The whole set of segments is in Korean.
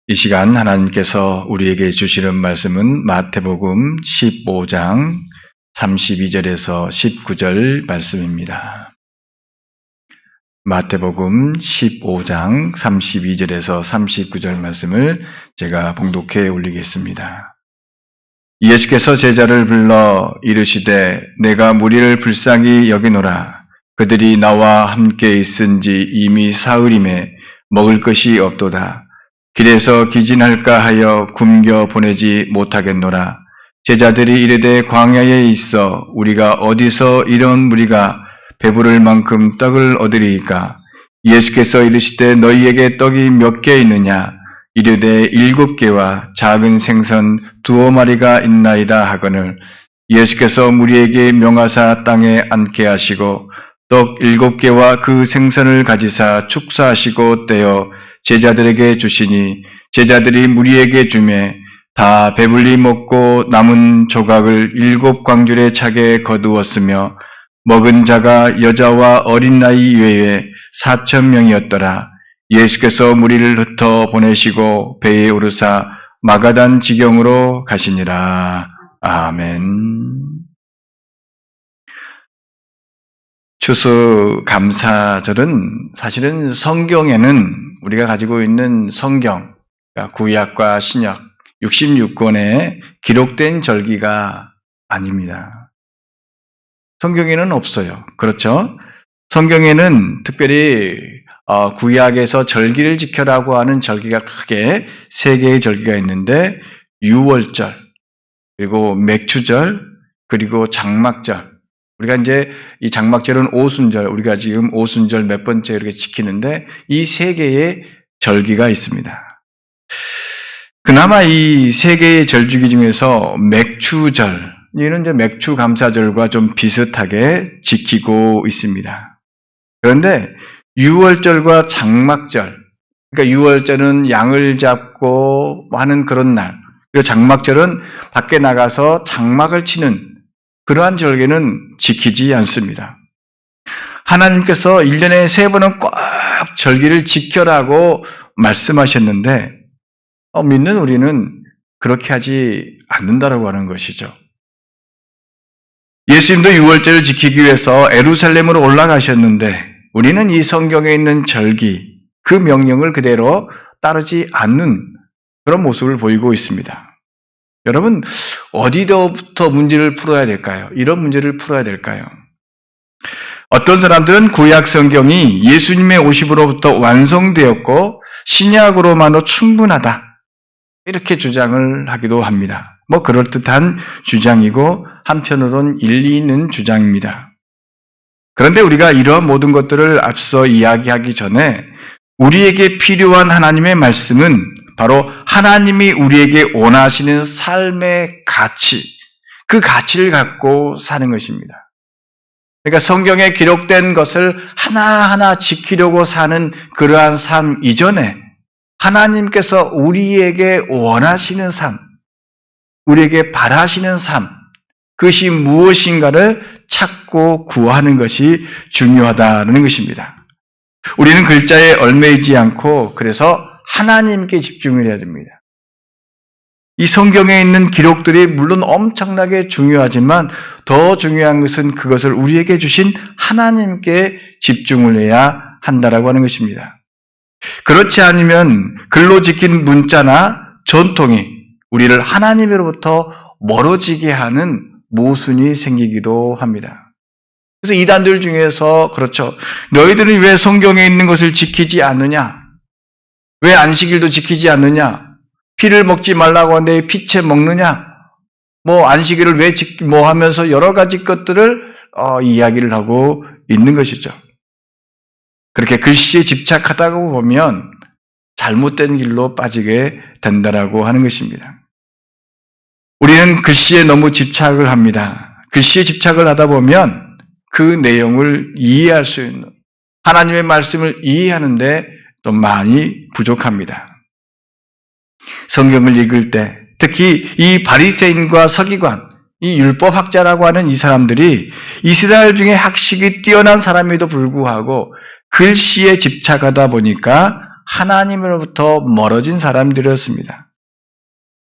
이 시간 하나님께서 우리에게 주시는 말씀은 마태복음 15장 32절에서 19절 말씀입니다. 마태복음 15장 32절에서 39절 말씀을 제가 봉독해 올리겠습니다. 예수께서 제자를 불러 이르시되 내가 무리를 불쌍히 여기노라. 그들이 나와 함께 있은지 이미 사흘임에 먹을 것이 없도다. 길에서 기진할까 하여 굶겨 보내지 못하겠노라. 제자들이 이르되 광야에 있어 우리가 어디서 이런 무리가 배부를 만큼 떡을 얻으리이까? 예수께서 이르시되 너희에게 떡이 몇 개 있느냐? 이르되 7개와 작은 생선 2마리가 있나이다 하거늘 예수께서 무리에게 명하사 땅에 앉게 하시고 떡 7개와 그 생선을 가지사 축사하시고 떼어 제자들에게 주시니 제자들이 무리에게 주매 다 배불리 먹고 남은 조각을 7광줄에 차게 거두었으며 먹은 자가 여자와 어린 나이 외에 4,000명이었더라. 예수께서 무리를 흩어 보내시고 배에 오르사 마가단 지경으로 가시니라. 아멘. 추수감사절은 사실은 성경에는 우리가 가지고 있는 성경, 그러니까 구약과 신약 66권에 기록된 절기가 아닙니다. 성경에는 없어요. 그렇죠? 성경에는 특별히 구약에서 절기를 지켜라고 하는 절기가 크게 3개의 절기가 있는데 유월절, 그리고 맥추절, 그리고 장막절. 우리가 이제 이 장막절은 오순절, 우리가 지금 오순절 몇 번째 이렇게 지키는데 이 3개의 절기가 있습니다. 그나마 이 3개의 절기 중에서 맥추절, 이는 이제 맥추감사절과 좀 비슷하게 지키고 있습니다. 그런데 유월절과 장막절, 그러니까 유월절은 양을 잡고 하는 그런 날, 그리고 장막절은 밖에 나가서 장막을 치는 그러한 절기는 지키지 않습니다. 하나님께서 1년에 3번은 꼭 절기를 지켜라고 말씀하셨는데 믿는 우리는 그렇게 하지 않는다라고 하는 것이죠. 예수님도 6월절을 지키기 위해서 예루살렘으로 올라가셨는데 우리는 이 성경에 있는 절기, 그 명령을 그대로 따르지 않는 그런 모습을 보이고 있습니다. 여러분, 어디서부터 문제를 풀어야 될까요? 이런 문제를 풀어야 될까요? 어떤 사람들은 구약 성경이 예수님의 오심으로부터 완성되었고 신약으로만으로 충분하다. 이렇게 주장을 하기도 합니다. 그럴듯한 주장이고 한편으로는 일리 있는 주장입니다. 그런데 우리가 이러한 모든 것들을 앞서 이야기하기 전에 우리에게 필요한 하나님의 말씀은 바로 하나님이 우리에게 원하시는 삶의 가치, 그 가치를 갖고 사는 것입니다. 그러니까 성경에 기록된 것을 하나하나 지키려고 사는 그러한 삶 이전에 하나님께서 우리에게 원하시는 삶, 우리에게 바라시는 삶, 그것이 무엇인가를 찾고 구하는 것이 중요하다는 것입니다. 우리는 글자에 얽매이지 않고 그래서 하나님께 집중을 해야 됩니다. 이 성경에 있는 기록들이 물론 엄청나게 중요하지만 더 중요한 것은 그것을 우리에게 주신 하나님께 집중을 해야 한다라고 하는 것입니다. 그렇지 않으면 글로 지킨 문자나 전통이 우리를 하나님으로부터 멀어지게 하는 모순이 생기기도 합니다. 그래서 이단들 중에서 그렇죠. 너희들은 왜 성경에 있는 것을 지키지 않느냐? 왜 안식일도 지키지 않느냐? 피를 먹지 말라고 하는데 피채 먹느냐? 안식일을 왜 하면서 여러 가지 것들을 이야기를 하고 있는 것이죠. 그렇게 글씨에 집착하다가 보면 잘못된 길로 빠지게 된다라고 하는 것입니다. 우리는 글씨에 너무 집착을 합니다. 글씨에 집착을 하다 보면 그 내용을 이해할 수 있는 하나님의 말씀을 이해하는데 좀 많이 부족합니다. 성경을 읽을 때 특히 이 바리새인과 서기관, 이 율법학자라고 하는 이 사람들이 이스라엘 중에 학식이 뛰어난 사람에도 불구하고 글씨에 집착하다 보니까 하나님으로부터 멀어진 사람들이었습니다.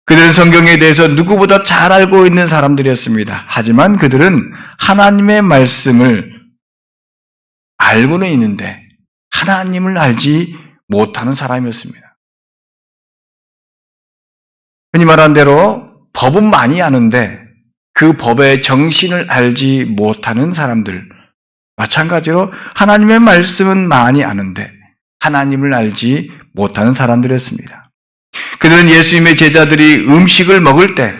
그들은 성경에 대해서 누구보다 잘 알고 있는 사람들이었습니다. 하지만 그들은 하나님의 말씀을 알고는 있는데 하나님을 알지 못하는 사람이었습니다. 흔히 말하는 대로 법은 많이 아는데 그 법의 정신을 알지 못하는 사람들, 마찬가지로 하나님의 말씀은 많이 아는데 하나님을 알지 못하는 사람들이었습니다. 그들은 예수님의 제자들이 음식을 먹을 때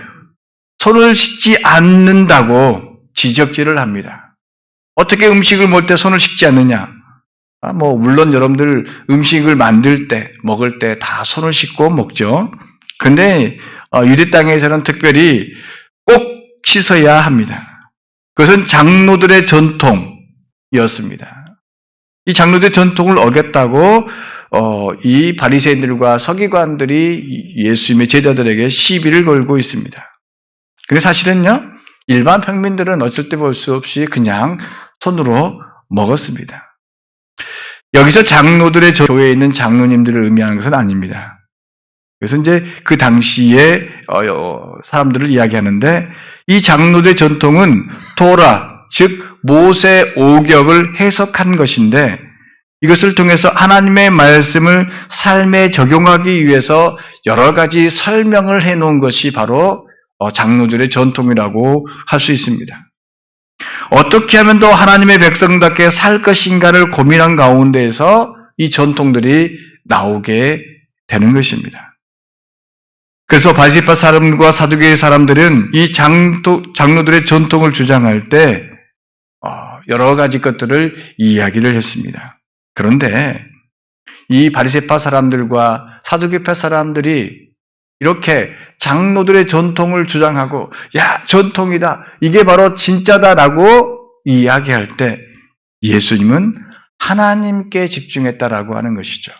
손을 씻지 않는다고 지적질을 합니다. 어떻게 음식을 먹을 때 손을 씻지 않느냐? 물론 여러분들 음식을 만들 때, 먹을 때 다 손을 씻고 먹죠. 그런데 유대 땅에서는 특별히 꼭 씻어야 합니다. 그것은 장로들의 전통이었습니다. 이 장로들의 전통을 어겼다고 이 바리새인들과 서기관들이 예수님의 제자들에게 시비를 걸고 있습니다. 근데 사실은요, 일반 평민들은 어쩔 때 볼 수 없이 그냥 손으로 먹었습니다. 여기서 장로들의 교회에 있는 장로님들을 의미하는 것은 아닙니다. 그래서 이제 그 당시에 사람들을 이야기하는데 이 장로들의 전통은 토라, 즉 모세 오경을 해석한 것인데 이것을 통해서 하나님의 말씀을 삶에 적용하기 위해서 여러 가지 설명을 해놓은 것이 바로 장로들의 전통이라고 할 수 있습니다. 어떻게 하면 더 하나님의 백성답게 살 것인가를 고민한 가운데에서 이 전통들이 나오게 되는 것입니다. 그래서 바리새파 사람과 사두개의 사람들은 이 장로들의 전통을 주장할 때 여러 가지 것들을 이야기를 했습니다. 그런데 이 바리새파 사람들과 사두개파 사람들이 이렇게 장로들의 전통을 주장하고 야, 전통이다. 이게 바로 진짜다라고 이야기할 때 예수님은 하나님께 집중했다라고 하는 것이죠.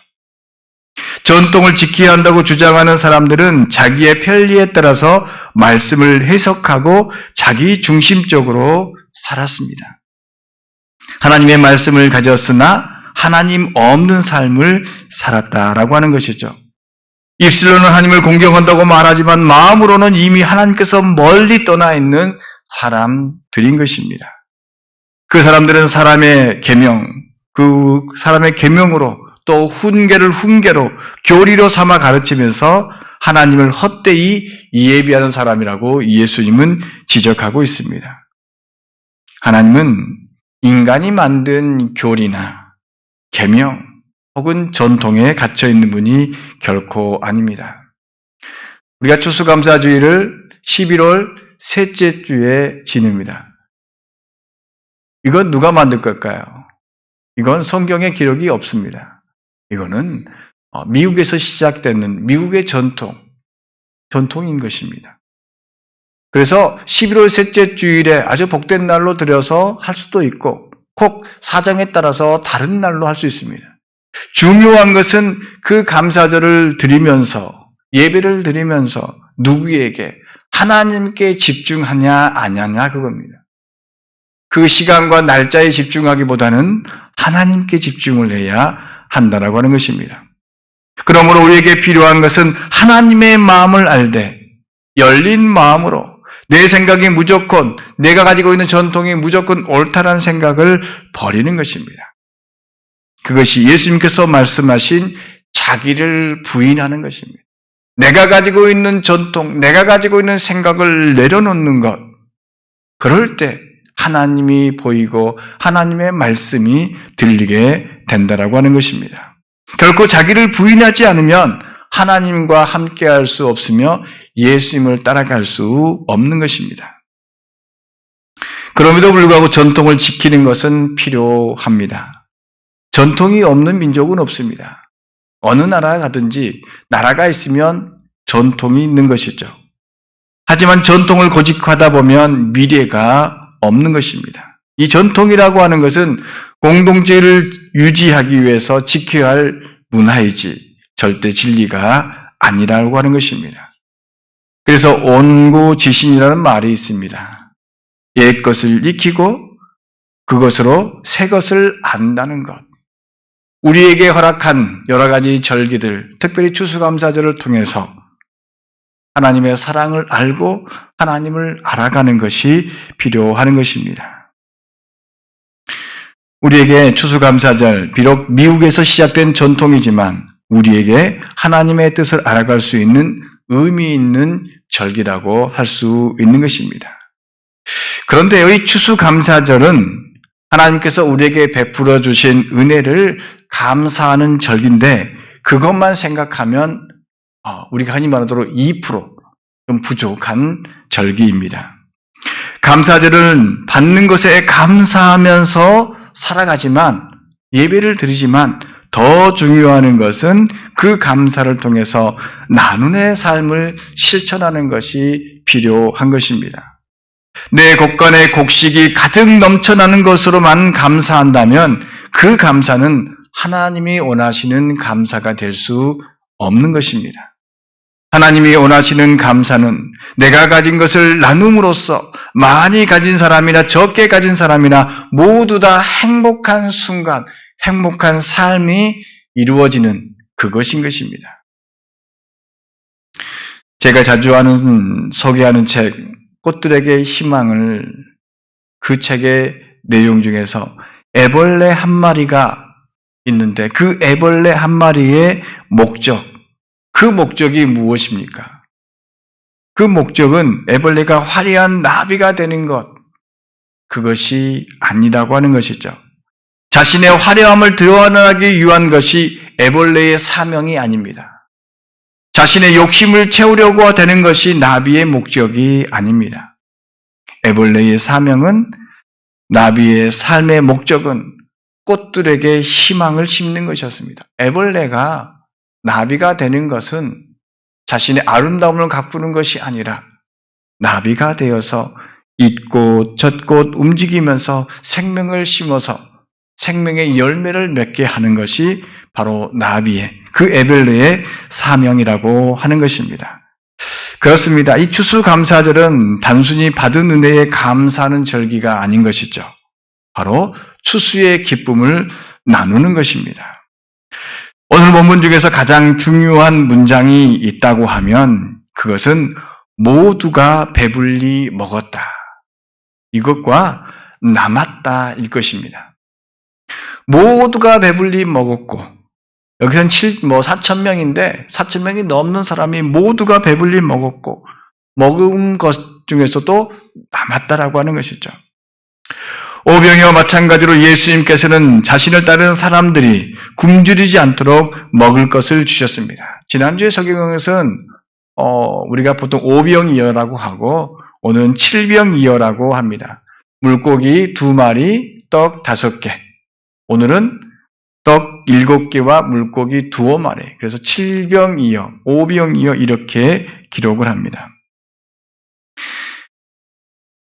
전통을 지켜야 한다고 주장하는 사람들은 자기의 편리에 따라서 말씀을 해석하고 자기 중심적으로 살았습니다. 하나님의 말씀을 가졌으나 하나님 없는 삶을 살았다라고 하는 것이죠. 입술로는 하나님을 공경한다고 말하지만 마음으로는 이미 하나님께서 멀리 떠나 있는 사람들인 것입니다. 그 사람들은 사람의 계명, 그 사람의 계명으로 또 훈계를 훈계로 교리로 삼아 가르치면서 하나님을 헛되이 예비하는 사람이라고 예수님은 지적하고 있습니다. 하나님은 인간이 만든 교리나 계명 혹은 전통에 갇혀 있는 분이 결코 아닙니다. 우리가 추수감사주일을 11월 셋째 주에 지냅니다. 이건 누가 만들 걸까요? 이건 성경에 기록이 없습니다. 이거는 미국에서 시작되는 미국의 전통인 것입니다. 그래서 11월 셋째 주일에 아주 복된 날로 들여서 할 수도 있고 꼭 사정에 따라서 다른 날로 할 수 있습니다. 중요한 것은 그 감사절을 드리면서 예배를 드리면서 누구에게 하나님께 집중하냐 안 하냐 그겁니다. 그 시간과 날짜에 집중하기보다는 하나님께 집중을 해야 한다라고 하는 것입니다. 그러므로 우리에게 필요한 것은 하나님의 마음을 알되 열린 마음으로 내 생각이 무조건 내가 가지고 있는 전통이 무조건 옳다라는 생각을 버리는 것입니다. 그것이 예수님께서 말씀하신 자기를 부인하는 것입니다. 내가 가지고 있는 전통, 내가 가지고 있는 생각을 내려놓는 것. 그럴 때 하나님이 보이고 하나님의 말씀이 들리게 된다라고 하는 것입니다. 결코 자기를 부인하지 않으면 하나님과 함께할 수 없으며 예수님을 따라갈 수 없는 것입니다. 그럼에도 불구하고 전통을 지키는 것은 필요합니다. 전통이 없는 민족은 없습니다. 어느 나라에 가든지 나라가 있으면 전통이 있는 것이죠. 하지만 전통을 고집하다 보면 미래가 없는 것입니다. 이 전통이라고 하는 것은 공동체를 유지하기 위해서 지켜야 할 문화이지 절대 진리가 아니라고 하는 것입니다. 그래서 온고지신이라는 말이 있습니다. 옛 것을 익히고 그것으로 새 것을 안다는 것. 우리에게 허락한 여러 가지 절기들, 특별히 추수감사절을 통해서 하나님의 사랑을 알고 하나님을 알아가는 것이 필요한 것입니다. 우리에게 추수감사절, 비록 미국에서 시작된 전통이지만 우리에게 하나님의 뜻을 알아갈 수 있는 의미 있는 절기라고 할 수 있는 것입니다. 그런데 이 추수감사절은 하나님께서 우리에게 베풀어 주신 은혜를 감사하는 절기인데 그것만 생각하면 우리가 흔히 말하도록 2%좀 부족한 절기입니다. 감사절은 받는 것에 감사하면서 살아가지만 예배를 드리지만 더 중요한 것은 그 감사를 통해서 나눔의 삶을 실천하는 것이 필요한 것입니다. 내 곳간에 곡식이 가득 넘쳐나는 것으로만 감사한다면 그 감사는 하나님이 원하시는 감사가 될 수 없는 것입니다. 하나님이 원하시는 감사는 내가 가진 것을 나눔으로써 많이 가진 사람이나 적게 가진 사람이나 모두 다 행복한 순간, 행복한 삶이 이루어지는 그것인 것입니다. 제가 자주 소개하는 책, 꽃들에게 희망을, 그 책의 내용 중에서 애벌레 한 마리가 있는데 그 애벌레 한 마리의 목적, 그 목적이 무엇입니까? 그 목적은 애벌레가 화려한 나비가 되는 것, 그것이 아니라고 하는 것이죠. 자신의 화려함을 드러나기 위한 것이 애벌레의 사명이 아닙니다. 자신의 욕심을 채우려고 되는 것이 나비의 목적이 아닙니다. 애벌레의 사명은, 나비의 삶의 목적은 꽃들에게 희망을 심는 것이었습니다. 애벌레가 나비가 되는 것은 자신의 아름다움을 가꾸는 것이 아니라 나비가 되어서 이곳 저곳 움직이면서 생명을 심어서 생명의 열매를 맺게 하는 것이 바로 나비의, 그 애벌레의 사명이라고 하는 것입니다. 그렇습니다. 이 추수감사절은 단순히 받은 은혜에 감사하는 절기가 아닌 것이죠. 바로 추수의 기쁨을 나누는 것입니다. 오늘 본문 중에서 가장 중요한 문장이 있다고 하면 그것은 모두가 배불리 먹었다. 이것과 남았다일 것입니다. 모두가 배불리 먹었고, 여기서는 4,000명인데 4,000명이 넘는 사람이 모두가 배불리 먹었고 먹은 것 중에서도 남았다라고 하는 것이죠. 오병이와 마찬가지로 예수님께서는 자신을 따르는 사람들이 굶주리지 않도록 먹을 것을 주셨습니다. 지난주에 성경에서는 우리가 보통 오병이어라고 하고 오늘은 7병이어라고 합니다. 물고기 2마리, 떡 5개. 오늘은 떡 7개와 물고기 2마리. 그래서 7병이어, 5병이어 이렇게 기록을 합니다.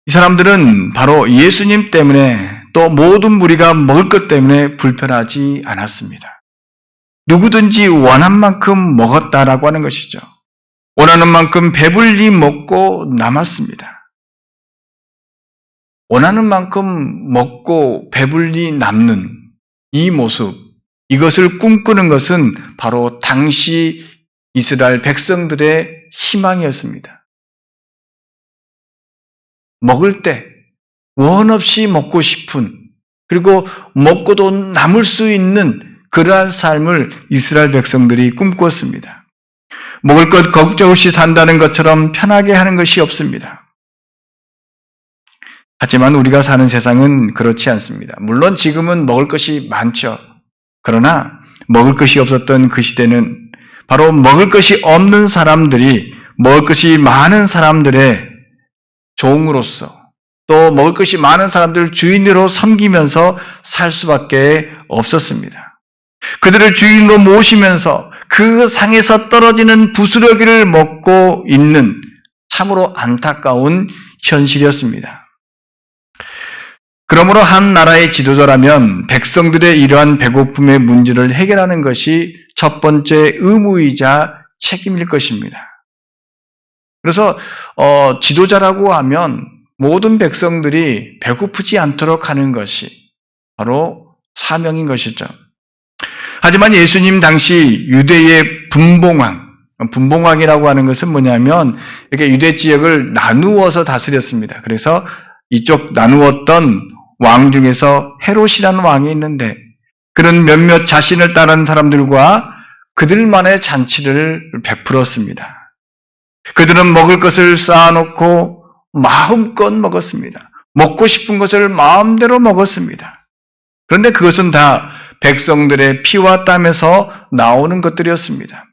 이 사람들은 바로 예수님 때문에 또 모든 무리가 먹을 것 때문에 불편하지 않았습니다. 누구든지 원한 만큼 먹었다라고 하는 것이죠. 원하는 만큼 배불리 먹고 남았습니다. 원하는 만큼 먹고 배불리 남는 이 모습, 이것을 꿈꾸는 것은 바로 당시 이스라엘 백성들의 희망이었습니다. 먹을 때 원 없이 먹고 싶은, 그리고 먹고도 남을 수 있는 그러한 삶을 이스라엘 백성들이 꿈꿨습니다. 먹을 것 걱정 없이 산다는 것처럼 편하게 하는 것이 없습니다. 하지만 우리가 사는 세상은 그렇지 않습니다. 물론 지금은 먹을 것이 많죠. 그러나 먹을 것이 없었던 그 시대는 바로 먹을 것이 없는 사람들이 먹을 것이 많은 사람들의 종으로서 또 먹을 것이 많은 사람들을 주인으로 섬기면서 살 수밖에 없었습니다. 그들을 주인으로 모시면서 그 상에서 떨어지는 부스러기를 먹고 있는 참으로 안타까운 현실이었습니다. 그러므로 한 나라의 지도자라면 백성들의 이러한 배고픔의 문제를 해결하는 것이 첫 번째 의무이자 책임일 것입니다. 그래서 지도자라고 하면 모든 백성들이 배고프지 않도록 하는 것이 바로 사명인 것이죠. 하지만 예수님 당시 유대의 분봉왕이라고 하는 것은 뭐냐면 이렇게 유대 지역을 나누어서 다스렸습니다. 그래서 이쪽 나누었던 왕 중에서 헤롯이라는 왕이 있는데 그런 몇몇 자신을 따르는 사람들과 그들만의 잔치를 베풀었습니다. 그들은 먹을 것을 쌓아놓고 마음껏 먹었습니다. 먹고 싶은 것을 마음대로 먹었습니다. 그런데 그것은 다 백성들의 피와 땀에서 나오는 것들이었습니다.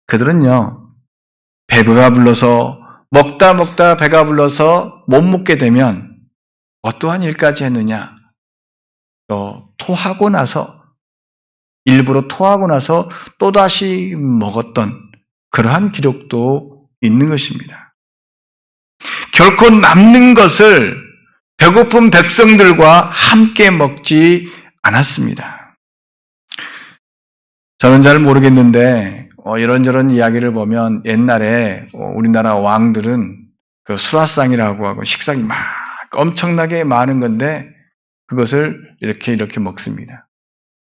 그들은요, 배가 불러서 먹다 배가 불러서 못 먹게 되면 어떠한 일까지 했느냐? 토하고 나서 일부러 토하고 나서 또다시 먹었던 그러한 기록도 있는 것입니다. 결코 남는 것을 배고픈 백성들과 함께 먹지 않았습니다. 저는 잘 모르겠는데 이런저런 이야기를 보면 옛날에 우리나라 왕들은 그 수라상이라고 하고 식상이 막 엄청나게 많은 건데 그것을 이렇게 먹습니다.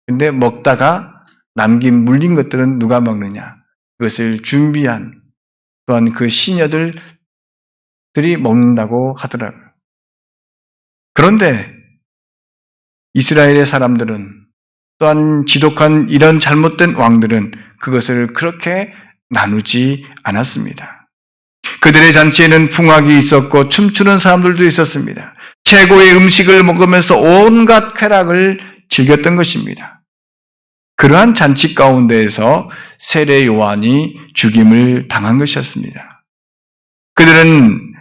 근데 먹다가 물린 것들은 누가 먹느냐? 그것을 준비한 또한 그 시녀들이 먹는다고 하더라고요. 그런데 이스라엘의 사람들은 또한 지독한 이런 잘못된 왕들은 그것을 그렇게 나누지 않았습니다. 그들의 잔치에는 풍악이 있었고 춤추는 사람들도 있었습니다. 최고의 음식을 먹으면서 온갖 쾌락을 즐겼던 것입니다. 그러한 잔치 가운데에서 세례 요한이 죽임을 당한 것이었습니다. 그들은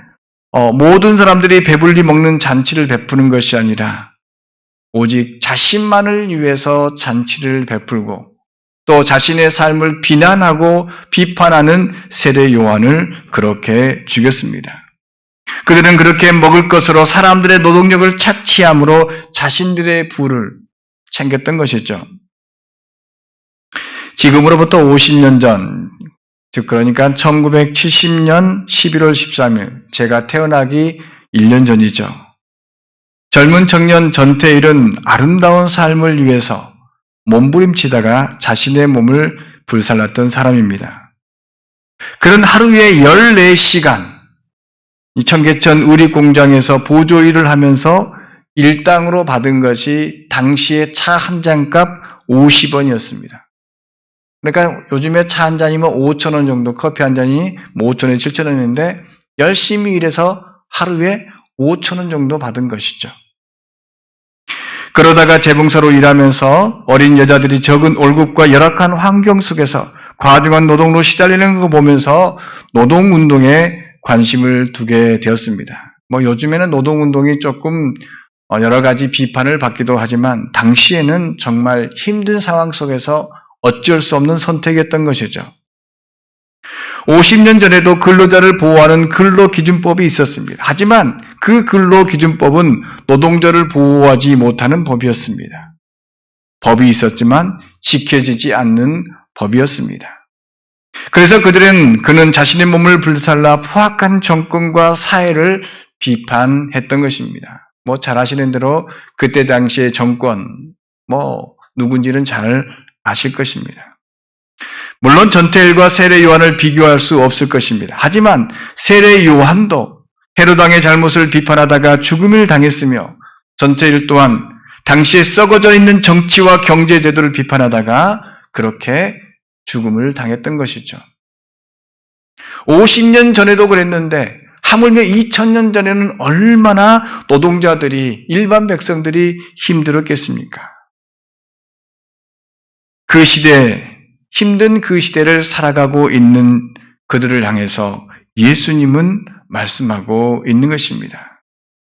모든 사람들이 배불리 먹는 잔치를 베푸는 것이 아니라 오직 자신만을 위해서 잔치를 베풀고 또 자신의 삶을 비난하고 비판하는 세례 요한을 그렇게 죽였습니다. 그들은 그렇게 먹을 것으로 사람들의 노동력을 착취함으로 자신들의 부를 챙겼던 것이죠. 지금으로부터 50년 전, 즉 그러니까 1970년 11월 13일, 제가 태어나기 1년 전이죠. 젊은 청년 전태일은 아름다운 삶을 위해서 몸부림치다가 자신의 몸을 불살랐던 사람입니다. 그는 하루에 14시간 이 청계천 의리공장에서 보조 일을 하면서 일당으로 받은 것이 당시에 차 한 잔값 50원이었습니다. 그러니까 요즘에 차 한 잔이면 5,000원 정도, 커피 한 잔이 5,000원, 7,000원인데 열심히 일해서 하루에 5,000원 정도 받은 것이죠. 그러다가 재봉사로 일하면서 어린 여자들이 적은 월급과 열악한 환경 속에서 과중한 노동으로 시달리는 거 보면서 노동운동에 관심을 두게 되었습니다. 요즘에는 노동운동이 조금 여러 가지 비판을 받기도 하지만 당시에는 정말 힘든 상황 속에서 어쩔 수 없는 선택이었던 것이죠. 50년 전에도 근로자를 보호하는 근로기준법이 있었습니다. 하지만 그 근로기준법은 노동자를 보호하지 못하는 법이었습니다. 법이 있었지만 지켜지지 않는 법이었습니다. 그래서 그는 자신의 몸을 불살라 포악한 정권과 사회를 비판했던 것입니다. 잘 아시는 대로 그때 당시의 정권, 누군지는 잘 아실 것입니다. 물론 전태일과 세례 요한을 비교할 수 없을 것입니다. 하지만 세례 요한도 헤롯 왕의 잘못을 비판하다가 죽음을 당했으며 전태일 또한 당시에 썩어져 있는 정치와 경제 제도를 비판하다가 그렇게 죽음을 당했던 것이죠. 50년 전에도 그랬는데 하물며 2000년 전에는 얼마나 노동자들이, 일반 백성들이 힘들었겠습니까? 그 시대, 힘든 그 시대를 살아가고 있는 그들을 향해서 예수님은 말씀하고 있는 것입니다.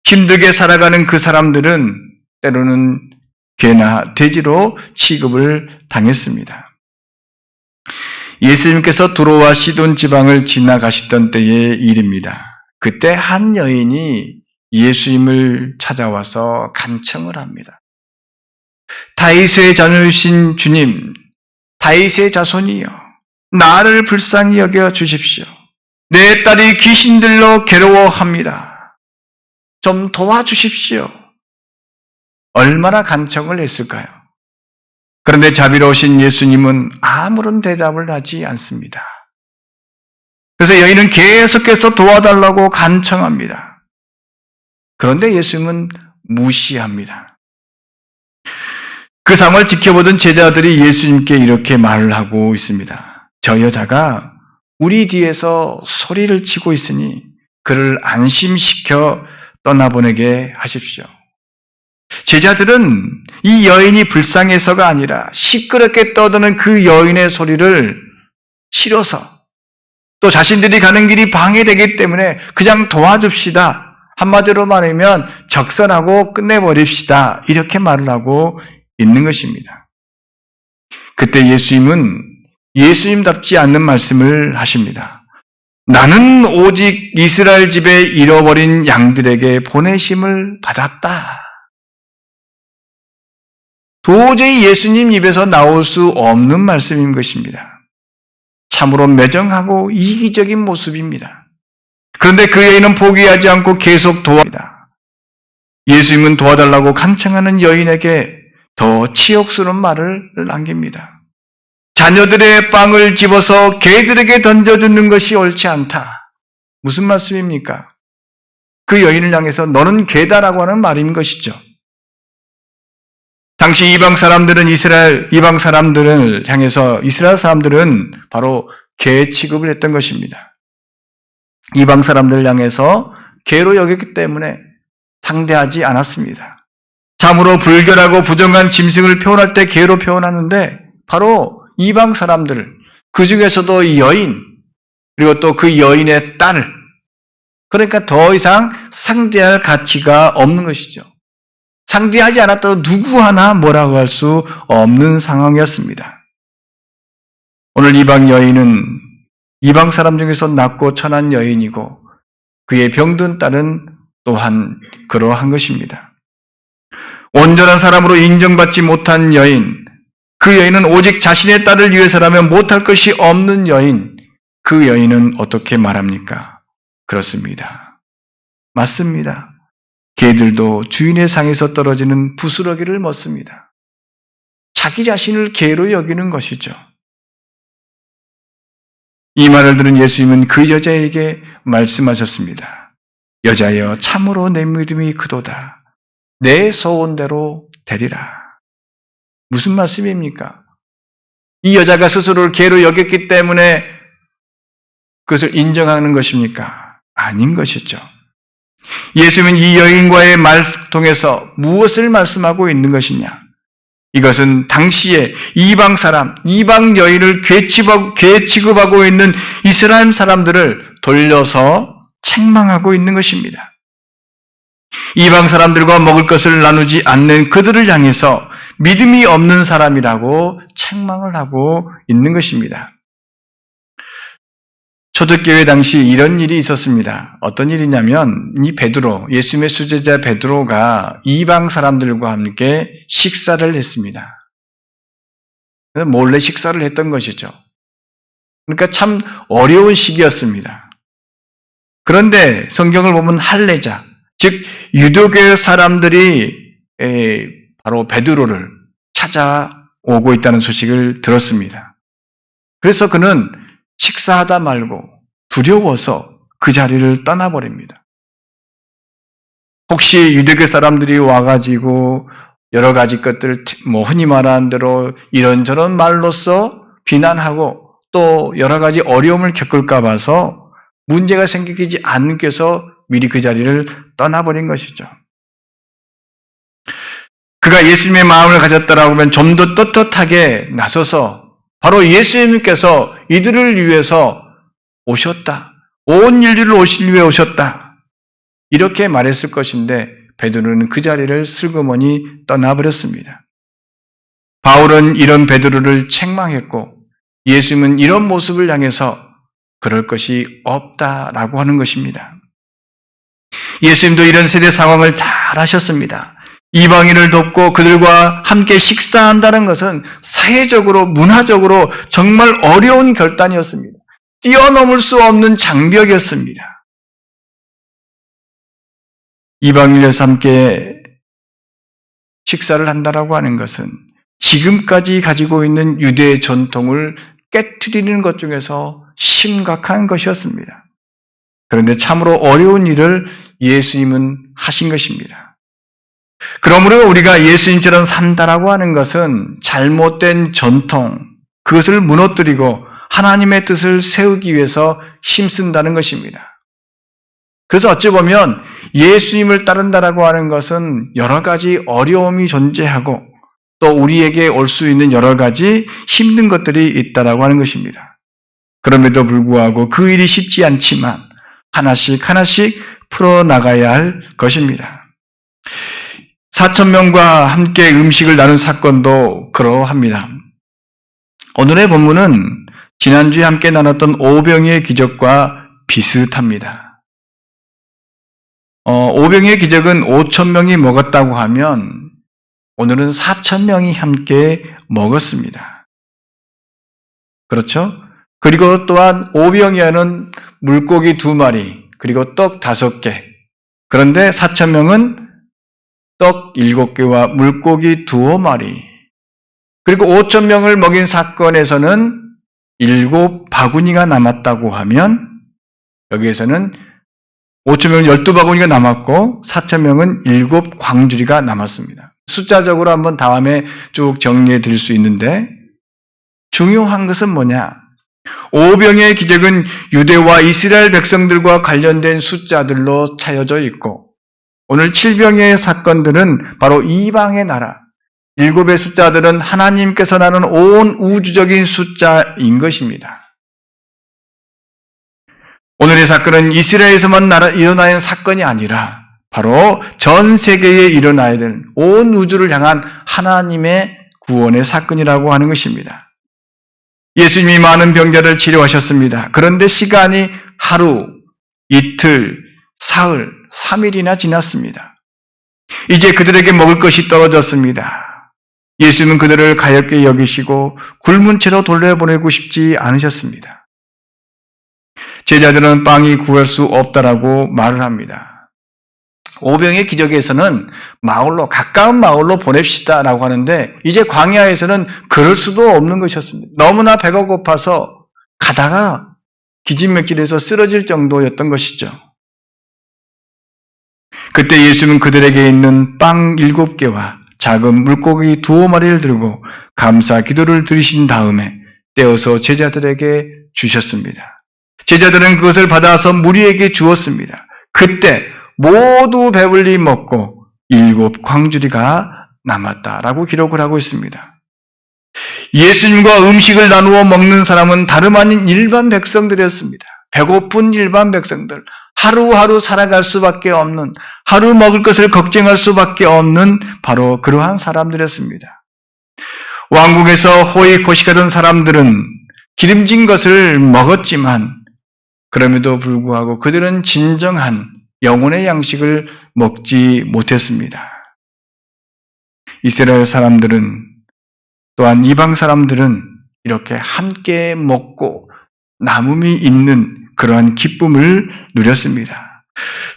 힘들게 살아가는 그 사람들은 때로는 개나 돼지로 취급을 당했습니다. 예수님께서 두로와 시돈 지방을 지나가시던 때의 일입니다. 그때 한 여인이 예수님을 찾아와서 간청을 합니다. 다윗의 자녀이신 주님, 다윗의 자손이여, 나를 불쌍히 여겨 주십시오. 내 딸이 귀신들로 괴로워합니다. 좀 도와주십시오. 얼마나 간청을 했을까요? 그런데 자비로우신 예수님은 아무런 대답을 하지 않습니다. 그래서 여인은 계속해서 도와달라고 간청합니다. 그런데 예수님은 무시합니다. 그 상황을 지켜보던 제자들이 예수님께 이렇게 말을 하고 있습니다. 저 여자가 우리 뒤에서 소리를 치고 있으니 그를 안심시켜 떠나보내게 하십시오. 제자들은 이 여인이 불쌍해서가 아니라 시끄럽게 떠드는 그 여인의 소리를 싫어서 또 자신들이 가는 길이 방해되기 때문에 그냥 도와줍시다. 한마디로 말하면 적선하고 끝내버립시다. 이렇게 말을 하고 있는 것입니다. 그때 예수님은 예수님답지 않는 말씀을 하십니다. 나는 오직 이스라엘 집에 잃어버린 양들에게 보내심을 받았다. 도저히 예수님 입에서 나올 수 없는 말씀인 것입니다. 참으로 매정하고 이기적인 모습입니다. 그런데 그 여인은 포기하지 않고 계속 도와줍니다. 예수님은 도와달라고 간청하는 여인에게 더 치욕스러운 말을 남깁니다. 자녀들의 빵을 집어서 개들에게 던져주는 것이 옳지 않다. 무슨 말씀입니까? 그 여인을 향해서 너는 개다라고 하는 말인 것이죠. 당시 이방 사람들을 향해서 이스라엘 사람들은 바로 개 취급을 했던 것입니다. 이방 사람들을 향해서 개로 여겼기 때문에 상대하지 않았습니다. 참으로 불결하고 부정한 짐승을 표현할 때 개로 표현하는데 바로 이방 사람들을, 그 중에서도 여인, 그리고 또 그 여인의 딸을, 그러니까 더 이상 상대할 가치가 없는 것이죠. 상대하지 않았다고 누구 하나 뭐라고 할 수 없는 상황이었습니다. 오늘 이방 여인은 이방 사람 중에서 낮고 천한 여인이고 그의 병든 딸은 또한 그러한 것입니다. 온전한 사람으로 인정받지 못한 여인, 그 여인은 오직 자신의 딸을 위해서라면 못할 것이 없는 여인, 그 여인은 어떻게 말합니까? 그렇습니다. 맞습니다. 개들도 주인의 상에서 떨어지는 부스러기를 먹습니다. 자기 자신을 개로 여기는 것이죠. 이 말을 들은 예수님은 그 여자에게 말씀하셨습니다. 여자여, 참으로 내 믿음이 크도다. 내 소원대로 되리라. 무슨 말씀입니까? 이 여자가 스스로를 개로 여겼기 때문에 그것을 인정하는 것입니까? 아닌 것이죠. 예수님은 이 여인과의 말 통해서 무엇을 말씀하고 있는 것이냐? 이것은 당시에 이방 사람, 이방 여인을 개 취급하고 있는 이스라엘 사람들을 돌려서 책망하고 있는 것입니다. 이방 사람들과 먹을 것을 나누지 않는 그들을 향해서 믿음이 없는 사람이라고 책망을 하고 있는 것입니다. 초대교회 당시 이런 일이 있었습니다. 어떤 일이냐면 이 베드로, 예수님의 수제자 베드로가 이방 사람들과 함께 식사를 했습니다. 몰래 식사를 했던 것이죠. 그러니까 참 어려운 시기였습니다. 그런데 성경을 보면 할례자, 즉 유대교회 사람들이 바로 베드로를 찾아오고 있다는 소식을 들었습니다. 그래서 그는 식사하다 말고 두려워서 그 자리를 떠나버립니다. 혹시 유대교 사람들이 와가지고 여러 가지 것들을 흔히 말하는 대로 이런저런 말로써 비난하고 또 여러 가지 어려움을 겪을까 봐서 문제가 생기지 않게 해서 미리 그 자리를 떠나버린 것이죠. 그가 예수님의 마음을 가졌다라고 하면 좀 더 떳떳하게 나서서 바로 예수님께서 이들을 위해서 오셨다. 온 인류를 오실 위해 오셨다. 이렇게 말했을 것인데 베드로는 그 자리를 슬그머니 떠나버렸습니다. 바울은 이런 베드로를 책망했고 예수님은 이런 모습을 향해서 그럴 것이 없다라고 하는 것입니다. 예수님도 이런 세대 상황을 잘 아셨습니다. 이방인을 돕고 그들과 함께 식사한다는 것은 사회적으로, 문화적으로 정말 어려운 결단이었습니다. 뛰어넘을 수 없는 장벽이었습니다. 이방인에서 함께 식사를 한다라고 하는 것은 지금까지 가지고 있는 유대의 전통을 깨트리는 것 중에서 심각한 것이었습니다. 그런데 참으로 어려운 일을 예수님은 하신 것입니다. 그러므로 우리가 예수님처럼 산다라고 하는 것은 잘못된 전통, 그것을 무너뜨리고 하나님의 뜻을 세우기 위해서 힘쓴다는 것입니다. 그래서 어찌 보면 예수님을 따른다라고 하는 것은 여러 가지 어려움이 존재하고 또 우리에게 올 수 있는 여러 가지 힘든 것들이 있다라고 하는 것입니다. 그럼에도 불구하고 그 일이 쉽지 않지만 하나씩 하나씩 풀어나가야 할 것입니다. 4,000명과 함께 음식을 나눈 사건도 그러합니다. 오늘의 본문은 지난주에 함께 나눴던 오병이의 기적과 비슷합니다. 오병이의 기적은 5,000명이 먹었다고 하면 오늘은 4,000명이 함께 먹었습니다. 그렇죠? 그리고 또한 오병이어는 물고기 2마리, 그리고 떡 5개. 그런데 4,000명은 떡 7개와 물고기 2마리. 그리고 5,000명을 먹인 사건에서는 7바구니가 남았다고 하면 여기에서는 5,000명은 12바구니가 남았고 4,000명은 7광주리가 남았습니다. 숫자적으로 한번 다음에 쭉 정리해 드릴 수 있는데 중요한 것은 뭐냐? 오병이의 기적은 유대와 이스라엘 백성들과 관련된 숫자들로 차여져 있고 오늘 7병의 사건들은 바로 이방의 나라, 7의 숫자들은 하나님께서 나눈 온 우주적인 숫자인 것입니다. 오늘의 사건은 이스라엘에서만 일어나는 사건이 아니라 바로 전 세계에 일어나야 되는 온 우주를 향한 하나님의 구원의 사건이라고 하는 것입니다. 예수님이 많은 병자를 치료하셨습니다. 그런데 시간이 하루, 이틀, 사흘, 3일이나 지났습니다. 이제 그들에게 먹을 것이 떨어졌습니다. 예수님은 그들을 가엾게 여기시고 굶은 채로 돌려보내고 싶지 않으셨습니다. 제자들은 빵이 구할 수 없다라고 말을 합니다. 오병의 기적에서는 가까운 마을로 보냅시다라고 하는데 이제 광야에서는 그럴 수도 없는 것이었습니다. 너무나 배가 고파서 가다가 기진맥진해서 쓰러질 정도였던 것이죠. 그때 예수님은 그들에게 있는 빵 7개와 작은 물고기 2마리를 들고 감사 기도를 드리신 다음에 떼어서 제자들에게 주셨습니다. 제자들은 그것을 받아서 무리에게 주었습니다. 그때 모두 배불리 먹고 7광주리가 남았다라고 기록을 하고 있습니다. 예수님과 음식을 나누어 먹는 사람은 다름 아닌 일반 백성들이었습니다. 배고픈 일반 백성들, 하루하루 살아갈 수밖에 없는, 하루 먹을 것을 걱정할 수밖에 없는 바로 그러한 사람들이었습니다. 왕궁에서 호의코식하던 사람들은 기름진 것을 먹었지만 그럼에도 불구하고 그들은 진정한 영혼의 양식을 먹지 못했습니다. 이스라엘 사람들은 또한 이방 사람들은 이렇게 함께 먹고 남음이 있는 그러한 기쁨을 누렸습니다.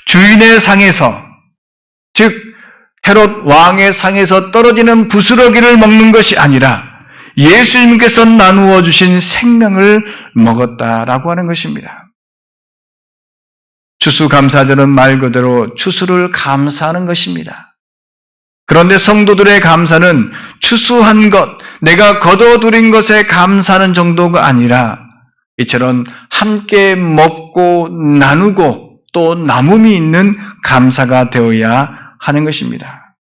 주인의 상에서, 즉 헤롯 왕의 상에서 떨어지는 부스러기를 먹는 것이 아니라 예수님께서 나누어 주신 생명을 먹었다라고 하는 것입니다. 추수감사절은 말 그대로 추수를 감사하는 것입니다. 그런데 성도들의 감사는 추수한 것, 내가 거둬들인 것에 감사하는 정도가 아니라 이처럼 함께 먹고 나누고 또 남음이 있는 감사가 되어야 하는 것입니다.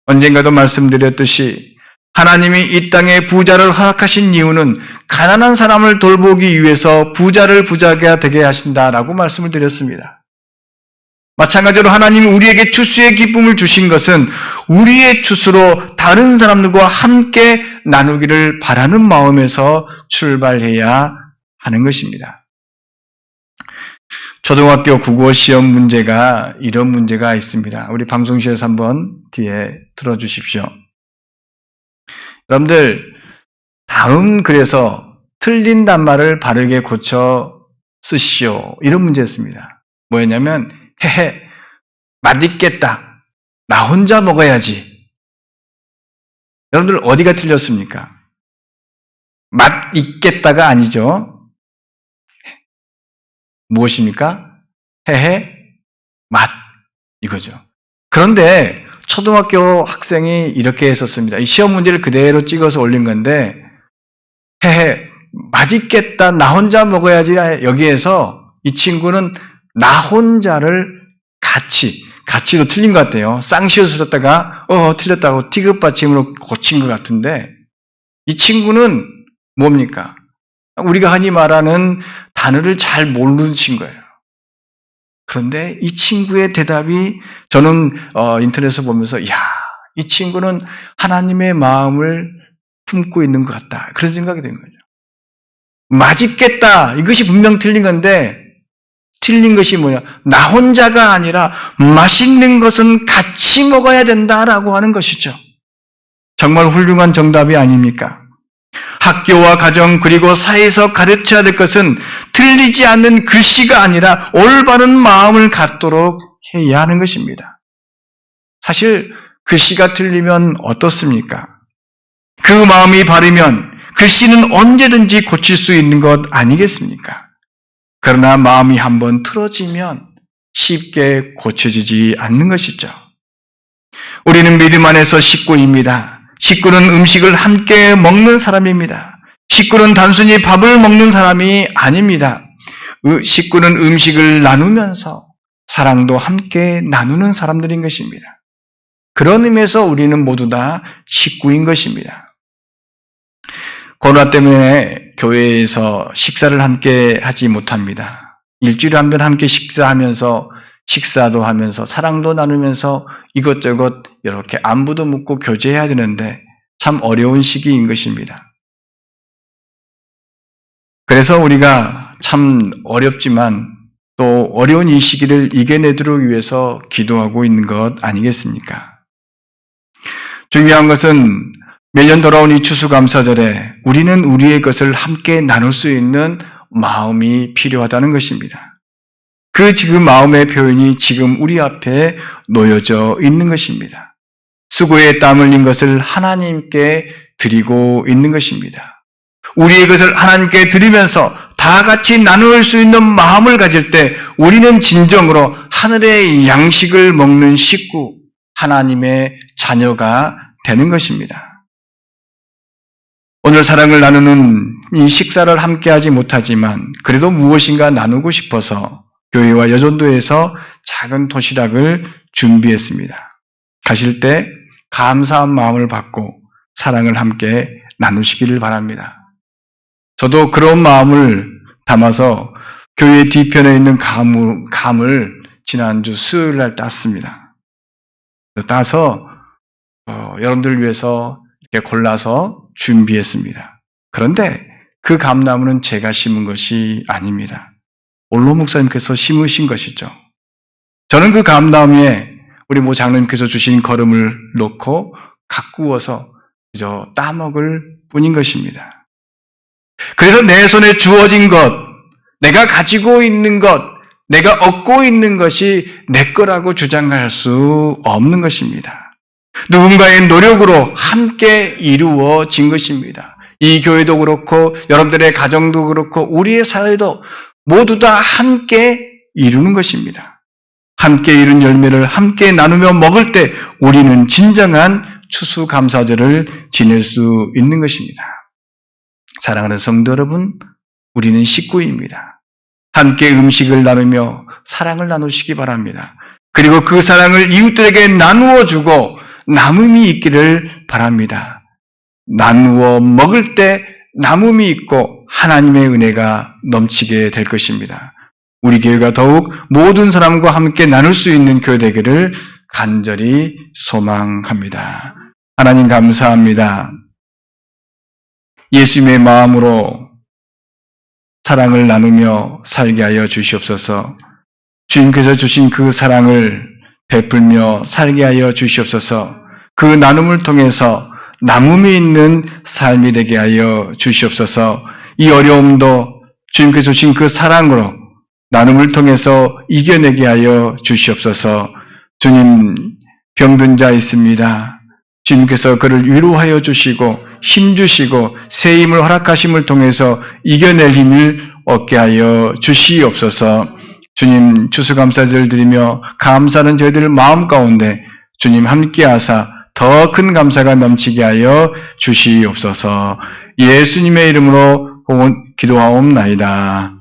언젠가도 말씀드렸듯이 하나님이 이 땅에 부자를 허락하신 이유는 가난한 사람을 돌보기 위해서 부자를 부자가 되게 하신다라고 말씀을 드렸습니다. 마찬가지로 하나님이 우리에게 추수의 기쁨을 주신 것은 우리의 추수로 다른 사람들과 함께 나누기를 바라는 마음에서 출발해야 하는 것입니다. 초등학교 국어 시험 문제가 이런 문제가 있습니다. 우리 방송실에서 한번 뒤에 틀어주십시오. 여러분들 다음 글에서 틀린 단말을 바르게 고쳐 쓰시오. 이런 문제였습니다. 뭐였냐면 헤헤 맛있겠다. 나 혼자 먹어야지. 여러분들 어디가 틀렸습니까? 맛 있겠다가 아니죠. 무엇입니까? 해해 맛 이거죠. 그런데 초등학교 학생이 이렇게 했었습니다. 이 시험 문제를 그대로 찍어서 올린 건데 해해 맛있겠다 나 혼자 먹어야지 여기에서 이 친구는 나 혼자를 같이도 틀린 것 같아요. 쌍시옷을 썼다가 틀렸다고 티귿받침으로 고친 것 같은데 이 친구는 뭡니까? 우리가 흔히 말하는 단어를 잘 모르는 친구예요. 그런데 이 친구의 대답이 저는 인터넷에서 보면서 이 친구는 하나님의 마음을 품고 있는 것 같다. 그런 생각이 든 거죠. 맛있겠다. 이것이 분명 틀린 건데 틀린 것이 뭐냐? 나 혼자가 아니라 맛있는 것은 같이 먹어야 된다라고 하는 것이죠. 정말 훌륭한 정답이 아닙니까? 학교와 가정 그리고 사회에서 가르쳐야 될 것은 틀리지 않는 글씨가 아니라 올바른 마음을 갖도록 해야 하는 것입니다. 사실 글씨가 틀리면 어떻습니까? 그 마음이 바르면 글씨는 언제든지 고칠 수 있는 것 아니겠습니까? 그러나 마음이 한번 틀어지면 쉽게 고쳐지지 않는 것이죠. 우리는 믿음 안에서 식구입니다. 식구는 음식을 함께 먹는 사람입니다. 식구는 단순히 밥을 먹는 사람이 아닙니다. 식구는 음식을 나누면서 사랑도 함께 나누는 사람들인 것입니다. 그런 의미에서 우리는 모두 다 식구인 것입니다. 코로나 때문에 교회에서 식사를 함께 하지 못합니다. 일주일에 한 번 함께 식사도 하면서 사랑도 나누면서 이것저것 이렇게 안부도 묻고 교제해야 되는데 참 어려운 시기인 것입니다. 그래서 우리가 참 어렵지만 또 어려운 이 시기를 이겨내도록 위해서 기도하고 있는 것 아니겠습니까? 중요한 것은 매년 돌아온 이 추수감사절에 우리는 우리의 것을 함께 나눌 수 있는 마음이 필요하다는 것입니다. 그 지금 마음의 표현이 지금 우리 앞에 놓여져 있는 것입니다. 수고에 땀 흘린 것을 하나님께 드리고 있는 것입니다. 우리의 것을 하나님께 드리면서 다 같이 나눌 수 있는 마음을 가질 때 우리는 진정으로 하늘의 양식을 먹는 식구, 하나님의 자녀가 되는 것입니다. 오늘 사랑을 나누는 이 식사를 함께하지 못하지만 그래도 무엇인가 나누고 싶어서 교회와 여전도에서 작은 도시락을 준비했습니다. 가실 때 감사한 마음을 받고 사랑을 함께 나누시기를 바랍니다. 저도 그런 마음을 담아서 교회 뒤편에 있는 감을 지난주 수요일 날 땄습니다. 따서 여러분들을 위해서 이렇게 골라서 준비했습니다. 그런데 그 감나무는 제가 심은 것이 아닙니다. 올로 목사님께서 심으신 것이죠. 저는 그 감나무에 우리 모 장로님께서 주신 거름을 놓고 가꾸어서 그저 따먹을 뿐인 것입니다. 그래서 내 손에 주어진 것, 내가 가지고 있는 것, 내가 얻고 있는 것이 내 거라고 주장할 수 없는 것입니다. 누군가의 노력으로 함께 이루어진 것입니다. 이 교회도 그렇고 여러분들의 가정도 그렇고 우리의 사회도 모두 다 함께 이루는 것입니다. 함께 이룬 열매를 함께 나누며 먹을 때 우리는 진정한 추수감사절을 지낼 수 있는 것입니다. 사랑하는 성도 여러분, 우리는 식구입니다. 함께 음식을 나누며 사랑을 나누시기 바랍니다. 그리고 그 사랑을 이웃들에게 나누어 주고 남음이 있기를 바랍니다. 나누어 먹을 때 남음이 있고 하나님의 은혜가 넘치게 될 것입니다. 우리 교회가 더욱 모든 사람과 함께 나눌 수 있는 교회 되기를 간절히 소망합니다. 하나님 감사합니다. 예수님의 마음으로 사랑을 나누며 살게 하여 주시옵소서. 주님께서 주신 그 사랑을 베풀며 살게 하여 주시옵소서. 그 나눔을 통해서 남음이 있는 삶이 되게 하여 주시옵소서. 이 어려움도 주님께서 주신 그 사랑으로 나눔을 통해서 이겨내게 하여 주시옵소서. 주님, 병든 자 있습니다. 주님께서 그를 위로하여 주시고 힘주시고 새 힘을 허락하심을 통해서 이겨낼 힘을 얻게 하여 주시옵소서. 주님 추수감사절 드리며 감사하는 저희들 마음 가운데 주님 함께하사 더 큰 감사가 넘치게 하여 주시옵소서. 예수님의 이름으로 기도하옵나이다.